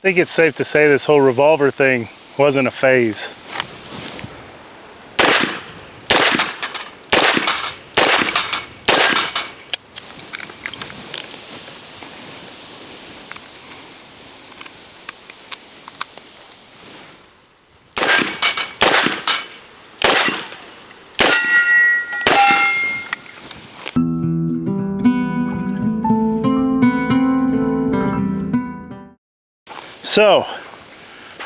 think it's safe to say this whole revolver thing wasn't a phase. So,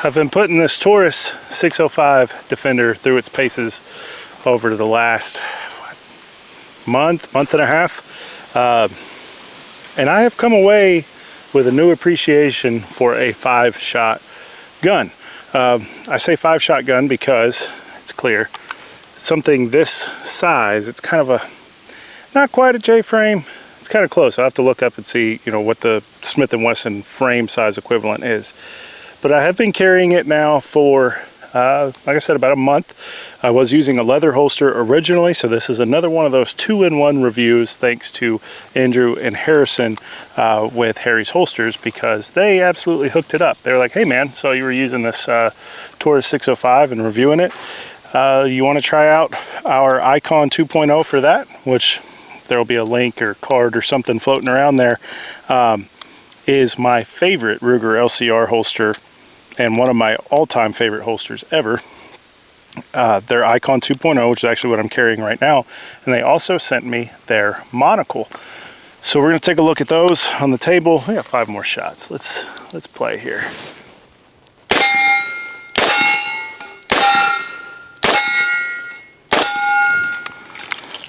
I've been putting this Taurus 605 Defender through its paces over the last month and a half. And I have come away with a new appreciation for a 5-shot gun. I say 5-shot gun because it's clear. Something this size, it's kind of a, not quite a J-frame. It's kind of close. I'll have to look up and see, you know, what the Smith & Wesson frame size equivalent is. But I have been carrying it now for, like I said, about a month. I was using a leather holster originally, so this is another one of those 2-in-1 reviews thanks to Andrew and Harrison with Harry's Holsters, because they absolutely hooked it up. They were like, hey man, so you were using this Taurus 605 and reviewing it. You want to try out our Icon 2.0 for that, which there'll be a link or card or something floating around there, is my favorite Ruger LCR holster and one of my all-time favorite holsters ever. Their Icon 2.0, which is actually what I'm carrying right now, and they also sent me their Monocle. So we're going to take a look at those on the table. We got 5 more shots. Let's play here.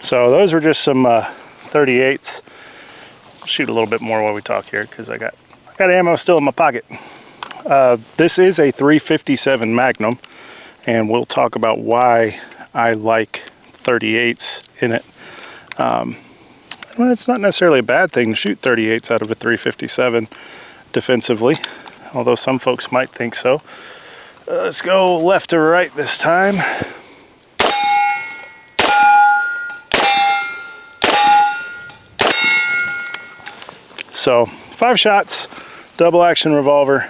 So those were just some 38s. I'll shoot a little bit more while we talk here because I got ammo still in my pocket. This is a 357 Magnum, and we'll talk about why I like 38s in it. Well, it's not necessarily a bad thing to shoot 38s out of a 357 defensively, although some folks might think so. Let's go left to right this time. So 5 shots, double action revolver.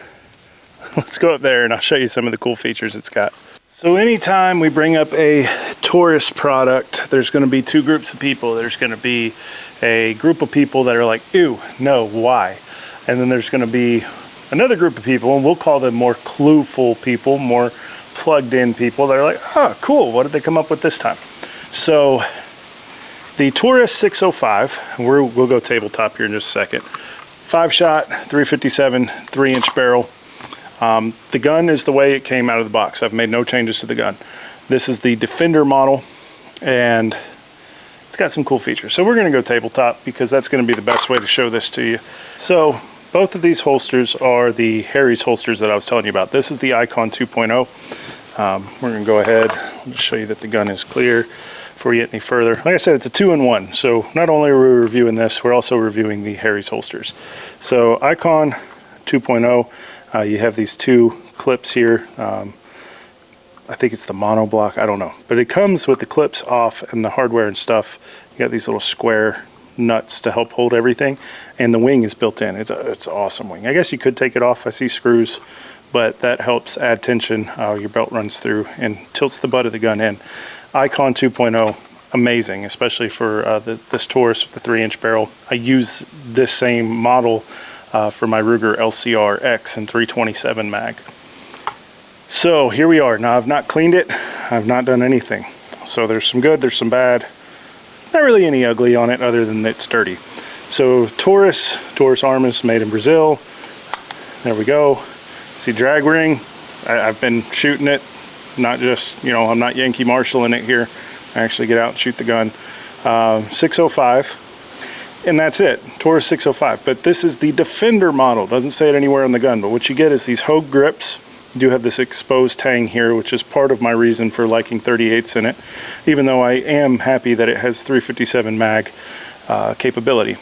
Let's go up there and I'll show you some of the cool features it's got. So anytime we bring up a Taurus product, there's going to be 2 groups of people. There's going to be a group of people that are like, ew, no, why? And then there's going to be another group of people, and we'll call them more clueful people, more plugged in people that are like, oh, cool, what did they come up with this time? So the Taurus 605, we'll go tabletop here in just a second. 5-shot, 357, 3-inch barrel. The gun is the way it came out of the box. I've made no changes to the gun. This is the Defender model, and it's got some cool features. So we're going to go tabletop because that's going to be the best way to show this to you. So both of these holsters are the Harry's holsters that I was telling you about. This is the Icon 2.0. We're going to go ahead and just show you that the gun is clear before we get any further. Like I said, it's a 2-in-1. So not only are we reviewing this, we're also reviewing the Harry's holsters. So Icon 2.0, you have these 2 clips here. I think it's the mono block, I don't know. But it comes with the clips off and the hardware and stuff. You got these little square nuts to help hold everything. And the wing is built in. It's an awesome wing. I guess you could take it off. I see screws, but that helps add tension. Your belt runs through and tilts the butt of the gun in. Icon 2.0, amazing, especially for this Taurus with the 3-inch barrel. I use this same model for my Ruger LCR X and 327 mag. So here we are. Now I've not cleaned it. I've not done anything. So there's some good, there's some bad. Not really any ugly on it other than it's dirty. So Taurus Armas, made in Brazil. There we go. See drag ring. I've been shooting it. Not just, you know, I'm not Yankee Marshalling it here. I actually get out and shoot the gun. 605, and that's it. Taurus 605. But this is the Defender model. Doesn't say it anywhere on the gun, but what you get is these Hogue grips. You do have this exposed tang here, which is part of my reason for liking 38s in it, even though I am happy that it has 357 mag capability.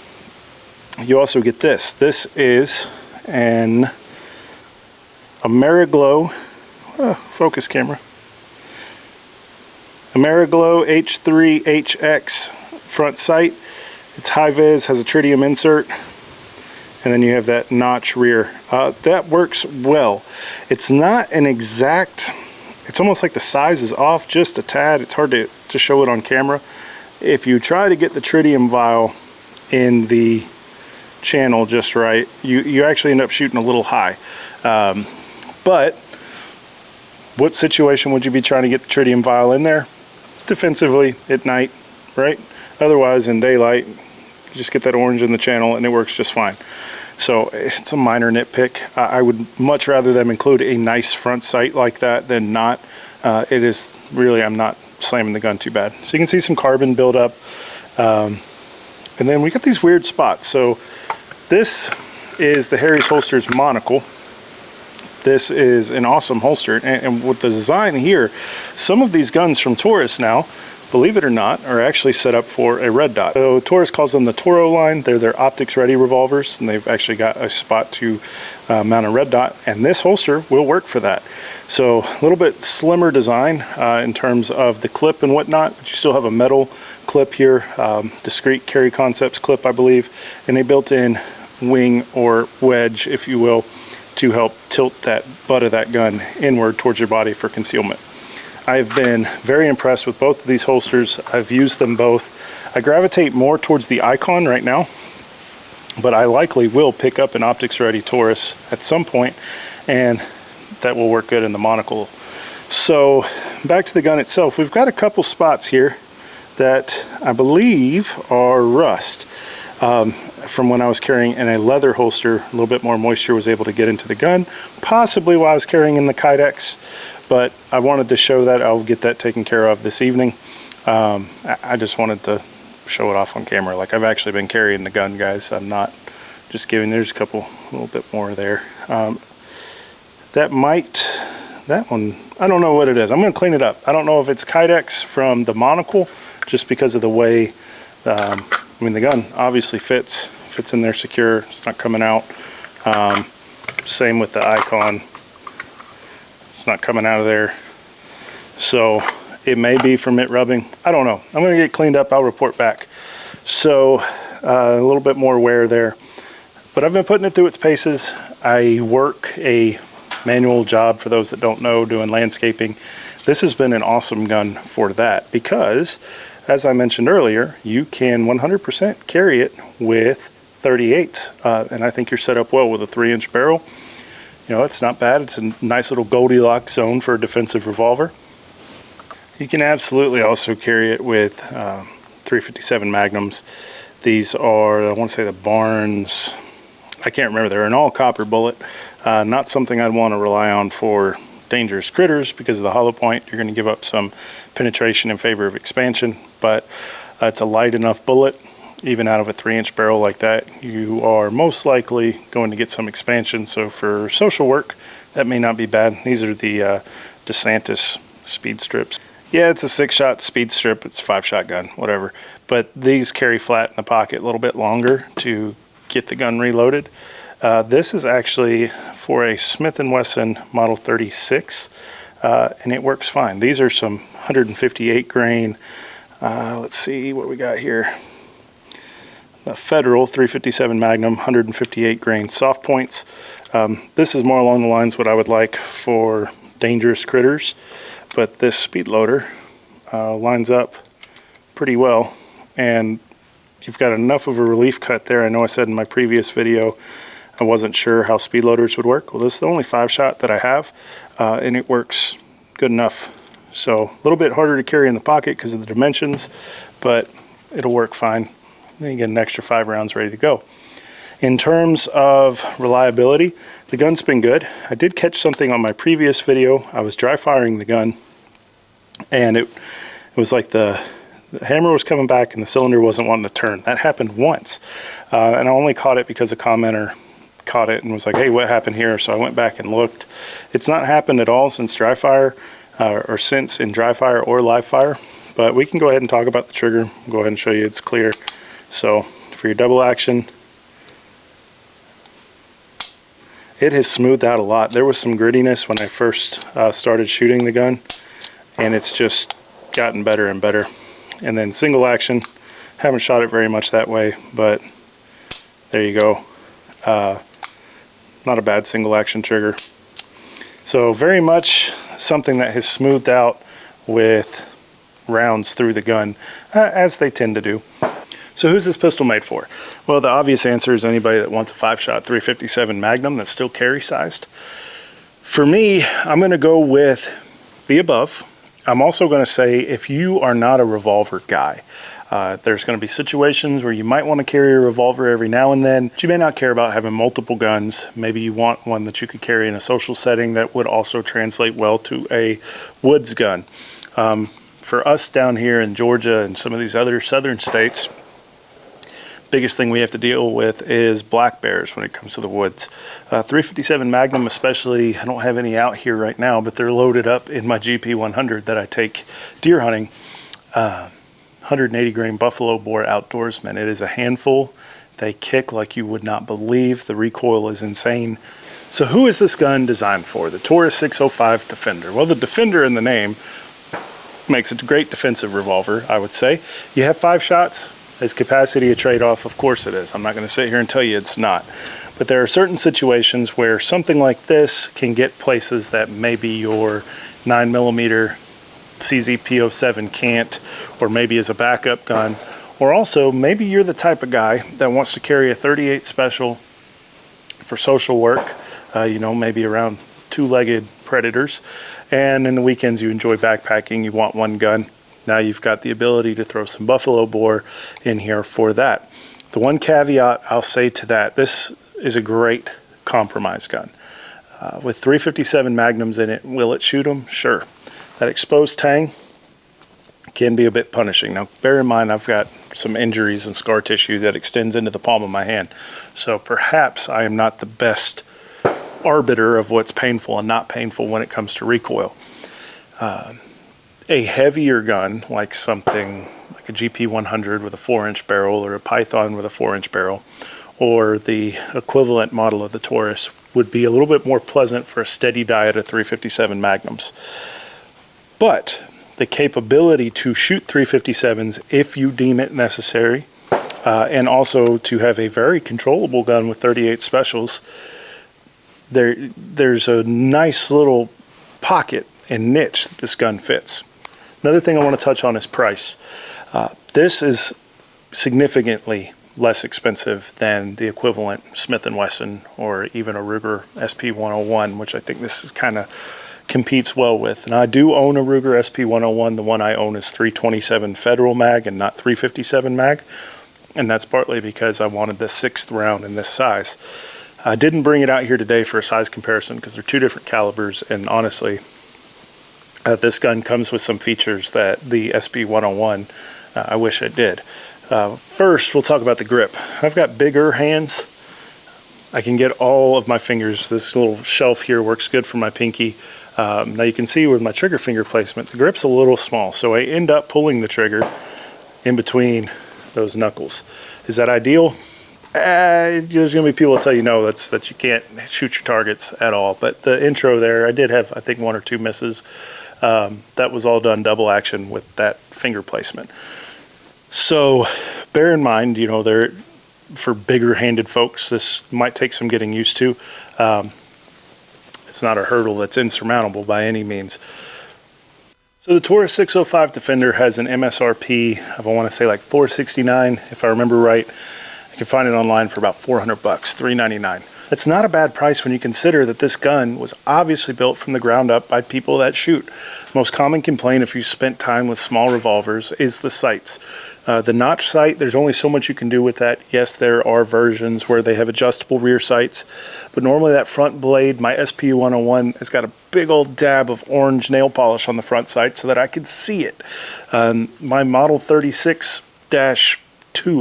You also get this. This is an Ameriglow focus camera. Ameriglow H3HX front sight. It's high vis, has a tritium insert, and then you have that notch rear. That works well. It's not an exact, it's almost like the size is off just a tad. It's hard to show it on camera. If you try to get the tritium vial in the channel just right, you actually end up shooting a little high. But what situation would you be trying to get the tritium vial in there? Defensively at night, right? Otherwise in daylight, you just get that orange in the channel and it works just fine. So it's a minor nitpick. I would much rather them include a nice front sight like that than not. It is really, I'm not slamming the gun too bad. So you can see some carbon build up. And then we got these weird spots. So this is the Harry's Holsters Monocle. This is an awesome holster. And with the design here, some of these guns from Taurus now, believe it or not, are actually set up for a red dot. So Taurus calls them the T.O.R.O line. They're their optics ready revolvers, and they've actually got a spot to mount a red dot, and this holster will work for that. So a little bit slimmer design in terms of the clip and whatnot, but you still have a metal clip here, discrete Carry Concepts clip, I believe, and a built-in wing or wedge, if you will, to help tilt that butt of that gun inward towards your body for concealment. I've been very impressed with both of these holsters. I've used them both. I gravitate more towards the Icon right now, but I likely will pick up an optics ready Taurus at some point, and that will work good in the Monocle. So back to the gun itself, we've got a couple spots here that I believe are rust. From when I was carrying in a leather holster, a little bit more moisture was able to get into the gun, possibly while I was carrying in the Kydex. But I wanted to show that. I'll get that taken care of this evening. I just wanted to show it off on camera. Like, I've actually been carrying the gun, guys. I'm not just giving, there's a little bit more there. That one, I don't know what it is. I'm gonna clean it up. I don't know if it's Kydex from the Monocle, just because of the way, I mean, the gun obviously fits in there secure. It's not coming out. Same with the Icon. It's not coming out of there. So it may be from it rubbing. I don't know. I'm going to get cleaned up. I'll report back. So a little bit more wear there. But I've been putting it through its paces. I work a manual job, for those that don't know, doing landscaping. This has been an awesome gun for that because, as I mentioned earlier, you can 100% carry it with 38s. And I think you're set up well with a 3-inch barrel. You know, it's not bad. It's a nice little Goldilocks zone for a defensive revolver. You can absolutely also carry it with 357 Magnums. These are, I want to say the Barnes, I can't remember. They're an all copper bullet. Not something I'd want to rely on for dangerous critters because of the hollow point. You're going to give up some penetration in favor of expansion, but it's a light enough bullet. Even out of a 3-inch barrel like that, you are most likely going to get some expansion. So for social work, that may not be bad. These are the DeSantis speed strips. Yeah, it's a 6-shot speed strip. It's a 5-shot gun, whatever. But these carry flat in the pocket a little bit longer to get the gun reloaded. This is actually for a Smith & Wesson Model 36, and it works fine. These are some 158 grain. Let's see what we got here. A Federal 357 Magnum 158 grain soft points. This is more along the lines what I would like for dangerous critters, but this speed loader lines up pretty well, and you've got enough of a relief cut there. I know I said in my previous video I wasn't sure how speed loaders would work. Well, this is the only 5-shot that I have, and it works good enough. So a little bit harder to carry in the pocket because of the dimensions, but it'll work fine. Then you get an extra 5 rounds ready to go. In terms of reliability, the gun's been good. I did catch something on my previous video. I was dry firing the gun, and it was like the hammer was coming back and the cylinder wasn't wanting to turn. That happened once, and I only caught it because a commenter caught it and was like, hey, what happened here? So I went back and looked. It's not happened at all since dry fire, or since in dry fire or live fire, but we can go ahead and talk about the trigger. I'll go ahead and show you it's clear. So for your double action, it has smoothed out a lot. There was some grittiness when I first started shooting the gun, and it's just gotten better and better. And then single action, haven't shot it very much that way, but there you go. Not a bad single action trigger. So very much something that has smoothed out with rounds through the gun, as they tend to do. So who's this pistol made for? Well, the obvious answer is anybody that wants a 5-shot 357 Magnum that's still carry sized. For me, I'm going to go with the above. I'm also going to say if you are not a revolver guy, there's going to be situations where you might want to carry a revolver every now and then, but you may not care about having multiple guns. Maybe you want one that you could carry in a social setting that would also translate well to a woods gun. For us down here in Georgia and some of these other southern states, biggest thing we have to deal with is black bears when it comes to the woods. 357 Magnum especially, I don't have any out here right now, but they're loaded up in my GP 100 that I take deer hunting. 180 grain buffalo bore outdoorsman. It is a handful. They kick like you would not believe. The recoil is insane. So who is this gun designed for? The Taurus 605 Defender. Well, the Defender in the name makes it a great defensive revolver, I would say. You have 5 shots. Is capacity a trade-off? Of course it is. I'm not going to sit here and tell you it's not. But there are certain situations where something like this can get places that maybe your 9mm CZ-P07 can't, or maybe as a backup gun. Or also, maybe you're the type of guy that wants to carry a 38 Special for social work, maybe around 2-legged predators. And in the weekends you enjoy backpacking, you want one gun. Now you've got the ability to throw some buffalo bore in here for that. The one caveat I'll say to that, this is a great compromise gun. With 357 Magnums in it, will it shoot them? Sure. That exposed tang can be a bit punishing. Now bear in mind I've got some injuries and scar tissue that extends into the palm of my hand. So perhaps I am not the best arbiter of what's painful and not painful when it comes to recoil. A heavier gun, like something like a GP 100 with a 4-inch barrel, or a Python with a 4-inch barrel, or the equivalent model of the Taurus, would be a little bit more pleasant for a steady diet of 357 Magnums. But the capability to shoot 357s if you deem it necessary, and also to have a very controllable gun with 38 Specials, there's a nice little pocket and niche that this gun fits. Another thing I want to touch on is price. This is significantly less expensive than the equivalent Smith & Wesson or even a Ruger SP101, which I think this is kind of competes well with. And I do own a Ruger SP101. The one I own is 327 Federal mag and not 357 mag. And that's partly because I wanted the 6th round in this size. I didn't bring it out here today for a size comparison because they're 2 different calibers, and honestly, this gun comes with some features that the SP101 I wish it did. First, we'll talk about the grip. I've got bigger hands. I can get all of my fingers. This little shelf here works good for my pinky. Now you can see with my trigger finger placement, the grip's a little small, so I end up pulling the trigger in between those knuckles. Is that ideal? There's going to be people that tell you no, that you can't shoot your targets at all. But the intro there, I did have, I think, 1 or 2 misses. That was all done double action with that finger placement. So bear in mind, for bigger handed folks, this might take some getting used to. It's not a hurdle that's insurmountable by any means. So the Taurus 605 Defender has an MSRP of, I want to say, like $469, if I remember right. You can find it online for about $400, $399. That's not a bad price when you consider that this gun was obviously built from the ground up by people that shoot. Most common complaint if you spent time with small revolvers is the sights. The notch sight, there's only so much you can do with that. Yes, there are versions where they have adjustable rear sights, but normally that front blade, my SP101, has got a big old dab of orange nail polish on the front sight so that I can see it. My Model 36-2,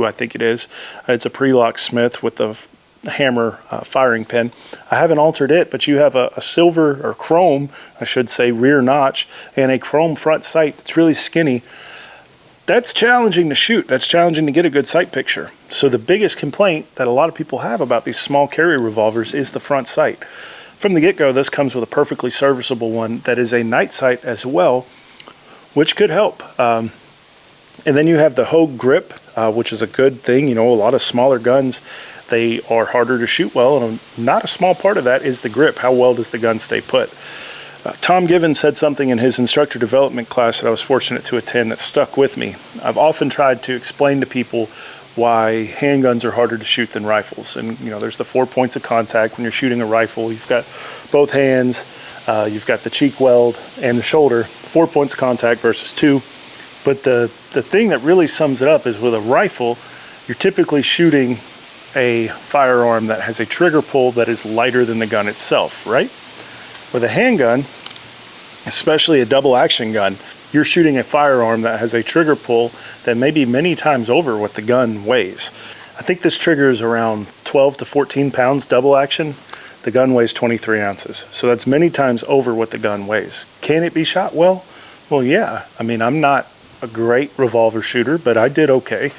I think it is, it's a pre-lock Smith with the hammer firing pin. I haven't altered it, but you have a silver, or chrome, I should say, rear notch and a chrome front sight. It's really skinny. That's challenging to shoot. That's challenging to get a good sight picture. So the biggest complaint that a lot of people have about these small carry revolvers is the front sight. From the get-go, this comes with a perfectly serviceable one that is a night sight as well, which could help. And then you have the Hogue grip, which is a good thing. A lot of smaller guns, they are harder to shoot well, and not a small part of that is the grip. How well does the gun stay put? Tom Given said something in his instructor development class that I was fortunate to attend that stuck with me. I've often tried to explain to people why handguns are harder to shoot than rifles. And you know, there's the 4 points of contact when you're shooting a rifle. You've got both hands, you've got the cheek weld and the shoulder, 4 points of contact versus 2. But the thing that really sums it up is with a rifle, you're typically shooting a firearm that has a trigger pull that is lighter than the gun itself, right? With a handgun, especially a double action gun, you're shooting a firearm that has a trigger pull that may be many times over what the gun weighs. I think this trigger is around 12 to 14 pounds double action. The gun weighs 23 ounces. So that's many times over what the gun weighs. Can it be shot well? Well, yeah. I mean, I'm not a great revolver shooter, but I did okay.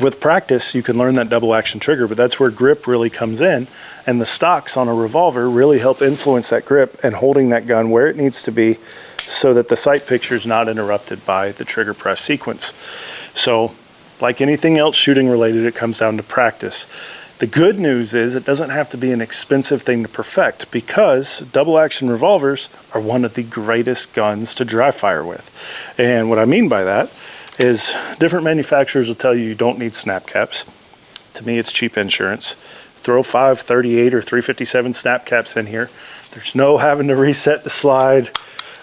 With practice, you can learn that double action trigger, but that's where grip really comes in. And the stocks on a revolver really help influence that grip and holding that gun where it needs to be so that the sight picture is not interrupted by the trigger press sequence. So, like anything else shooting related, it comes down to practice. The good news is it doesn't have to be an expensive thing to perfect, because double action revolvers are one of the greatest guns to dry fire with. And what I mean by that is different manufacturers will tell you don't need snap caps. To me, it's cheap insurance. Throw 538 or 357 snap caps in here. There's no having to reset the slide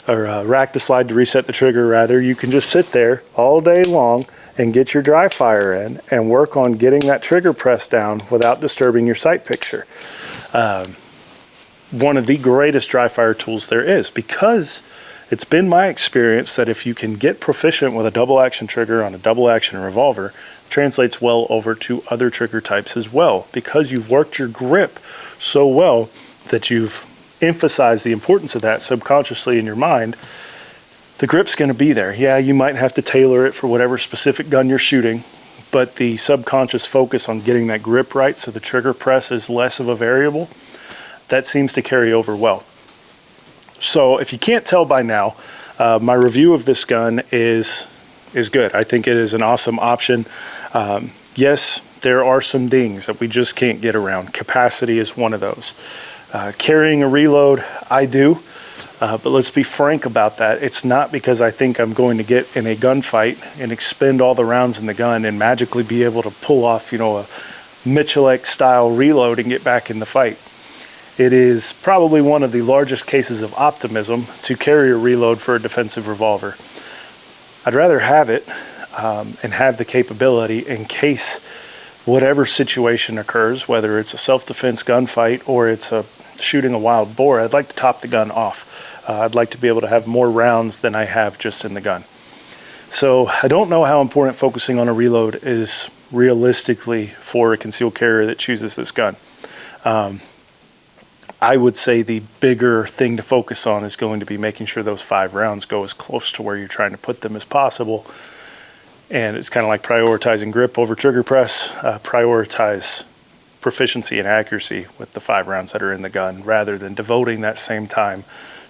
or rack the slide to reset the trigger, rather. You can just sit there all day long and get your dry fire in and work on getting that trigger press down without disturbing your sight picture. One of the greatest dry fire tools there is, because it's been my experience that if you can get proficient with a double action trigger on a double action revolver, it translates well over to other trigger types as well, because you've worked your grip so well that you've emphasized the importance of that subconsciously in your mind. The grip's going to be there. Yeah, you might have to tailor it for whatever specific gun you're shooting, but the subconscious focus on getting that grip right so the trigger press is less of a variable, that seems to carry over well. So if you can't tell by now, my review of this gun is good. I think it is an awesome option. Yes, there are some dings that we just can't get around. Capacity is one of those. Carrying a reload, I do. But let's be frank about that. It's not because I think I'm going to get in a gunfight and expend all the rounds in the gun and magically be able to pull off, you know, a Michelek style reload and get back in the fight. It is probably one of the largest cases of optimism to carry a reload for a defensive revolver. I'd rather have it and have the capability in case whatever situation occurs, whether it's a self-defense gunfight or it's shooting a wild boar. I'd like to top the gun off. I'd like to be able to have more rounds than I have just in the gun. So I don't know how important focusing on a reload is realistically for a concealed carrier that chooses this gun. I would say the bigger thing to focus on is going to be making sure those 5 rounds go as close to where you're trying to put them as possible. And it's kind of like prioritizing grip over trigger press. Prioritize proficiency and accuracy with the 5 rounds that are in the gun, rather than devoting that same time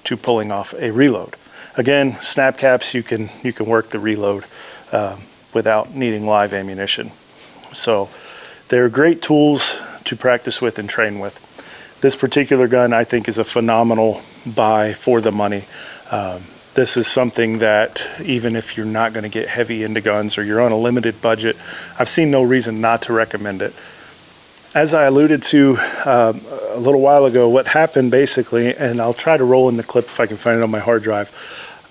to pulling off a reload. Again, snap caps, you can work the reload without needing live ammunition. So they're great tools to practice with and train with. This particular gun, I think, is a phenomenal buy for the money. This is something that even if you're not going to get heavy into guns or you're on a limited budget, I've seen no reason not to recommend it. As I alluded to a little while ago, what happened basically, and I'll try to roll in the clip if I can find it on my hard drive,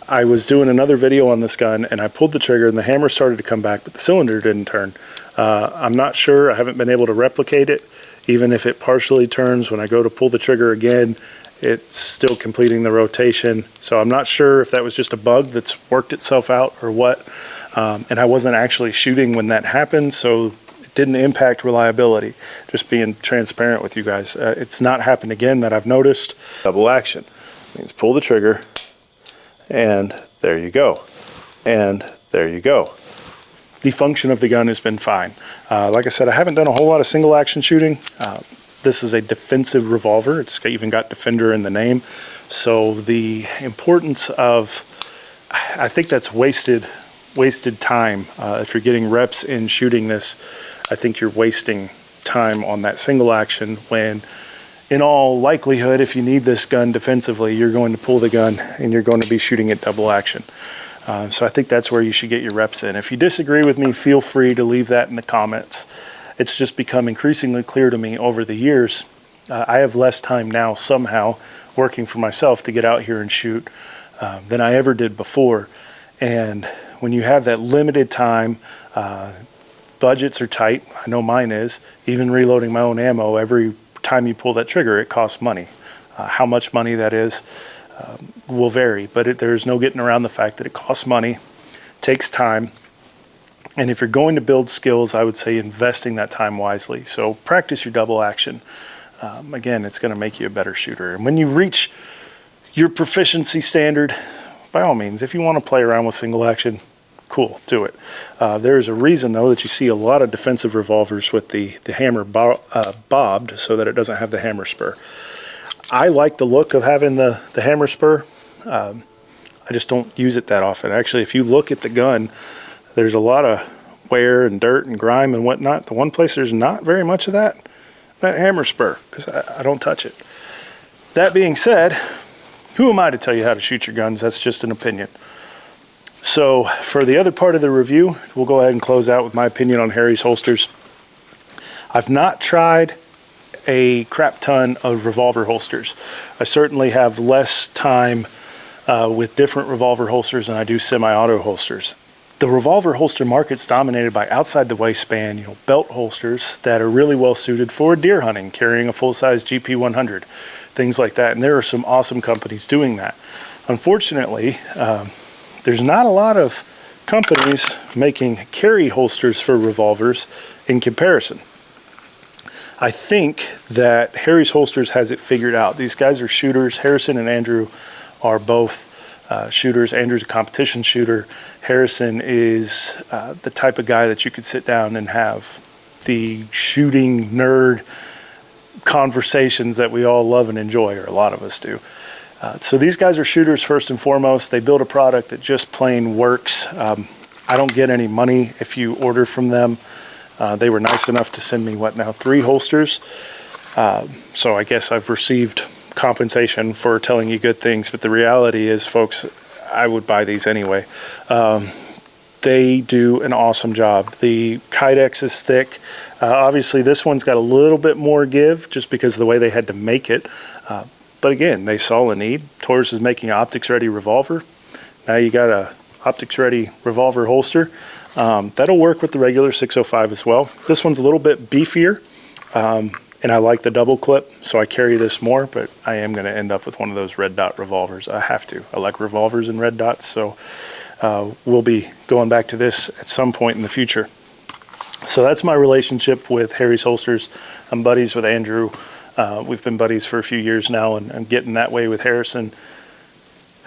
I was doing another video on this gun and I pulled the trigger and the hammer started to come back, but the cylinder didn't turn. I'm not sure, I haven't been able to replicate it. Even if it partially turns, when I go to pull the trigger again, it's still completing the rotation. So I'm not sure if that was just a bug that's worked itself out or what. And I wasn't actually shooting when that happened, so it didn't impact reliability. Just being transparent with you guys. It's not happened again that I've noticed. Double action means pull the trigger, and there you go. And there you go. The function of the gun has been fine. Like I said, I haven't done a whole lot of single action shooting. This is a defensive revolver. It's even got Defender in the name. So the importance of, I think that's wasted time if you're getting reps in shooting this I think you're wasting time on that single action when, in all likelihood, if you need this gun defensively, you're going to pull the gun and you're going to be shooting at double action. So I think that's where you should get your reps in. If you disagree with me, feel free to leave that in the comments. It's just become increasingly clear to me over the years. I have less time now somehow working for myself to get out here and shoot than I ever did before. And when you have that limited time, budgets are tight. I know mine is. Even reloading my own ammo, every time you pull that trigger, it costs money. How much money that is will vary, but there's no getting around the fact that it costs money, takes time. And if you're going to build skills, I would say investing that time wisely. So practice your double action. Again, it's going to make you a better shooter. And when you reach your proficiency standard, by all means, if you want to play around with single action, cool, do it. There is a reason, though, that you see a lot of defensive revolvers with the hammer bobbed so that it doesn't have the hammer spur. I like the look of having the hammer spur. I just don't use it that often. Actually, if you look at the gun, there's a lot of wear and dirt and grime and whatnot. The one place there's not very much of that hammer spur, because I don't touch it. That being said, who am I to tell you how to shoot your guns? That's just an opinion. So for the other part of the review, we'll go ahead and close out with my opinion on Harry's holsters. I've not tried a crap ton of revolver holsters. I certainly have less time with different revolver holsters than I do semi-auto holsters. The revolver holster market's dominated by outside the waistband, belt holsters that are really well suited for deer hunting, carrying a full-size GP100, things like that. And there are some awesome companies doing that. Unfortunately, there's not a lot of companies making carry holsters for revolvers in comparison. I think that Harry's Holsters has it figured out. These guys are shooters. Harrison and Andrew are both shooters. Andrew's a competition shooter. Harrison is the type of guy that you could sit down and have the shooting nerd conversations that we all love and enjoy, or a lot of us do. So these guys are shooters first and foremost. They build a product that just plain works. I don't get any money if you order from them. They were nice enough to send me, 3 holsters. So I guess I've received compensation for telling you good things, but the reality is, folks, I would buy these anyway. They do an awesome job. The Kydex is thick. Obviously, this one's got a little bit more give just because of the way they had to make it. But again, they saw a need. Taurus is making an optics-ready revolver. Now you got a optics-ready revolver holster. That'll work with the regular 605 as well. This one's a little bit beefier, and I like the double clip, so I carry this more, but I am going to end up with one of those red dot revolvers. I have to. I like revolvers and red dots, so we'll be going back to this at some point in the future. So that's my relationship with Harry's Holsters. I'm buddies with Andrew. We've been buddies for a few years now, and I'm getting that way with Harrison.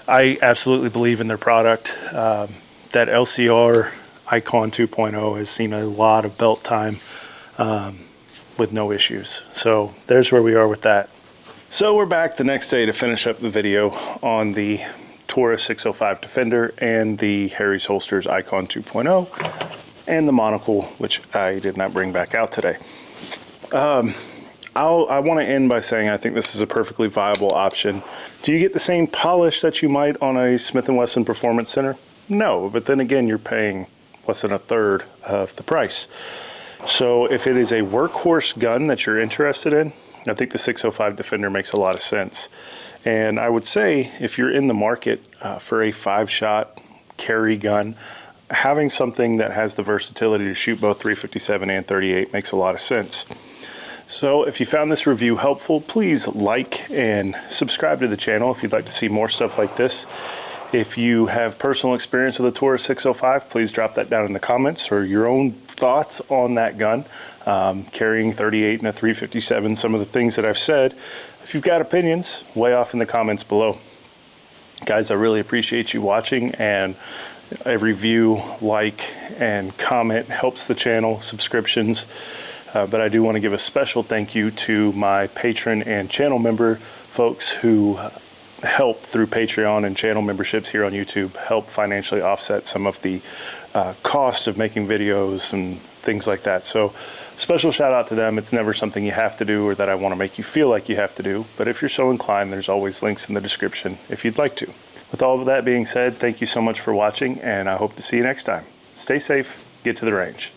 I absolutely believe in their product. That LCR Icon 2.0 has seen a lot of belt time with no issues. So there's where we are with that. So we're back the next day to finish up the video on the Taurus 605 Defender and the Harry's Holsters Icon 2.0 and the Monocle, which I did not bring back out today. I want to end by saying I think this is a perfectly viable option. Do you get the same polish that you might on a Smith & Wesson Performance Center? No, but then again, you're paying less than a third of the price. So if it is a workhorse gun that you're interested in, I think the 605 Defender makes a lot of sense. And I would say if you're in the market for a 5-shot carry gun, having something that has the versatility to shoot both 357 and 38 makes a lot of sense. So if you found this review helpful, please like and subscribe to the channel if you'd like to see more stuff like this. If you have personal experience with a Taurus 605, please drop that down in the comments, or your own thoughts on that gun, carrying 38 and a 357, some of the things that I've said. If you've got opinions, way off in the comments below. Guys, I really appreciate you watching, and every view, like, and comment helps the channel, subscriptions. But I do want to give a special thank you to my patron and channel member folks who help through Patreon and channel memberships here on YouTube, help financially offset some of the cost of making videos and things like that. So special shout out to them. It's never something you have to do or that I want to make you feel like you have to do, but if you're so inclined, there's always links in the description if you'd like to. With all of that being said, thank you so much for watching, and I hope to see you next time. Stay safe, get to the range.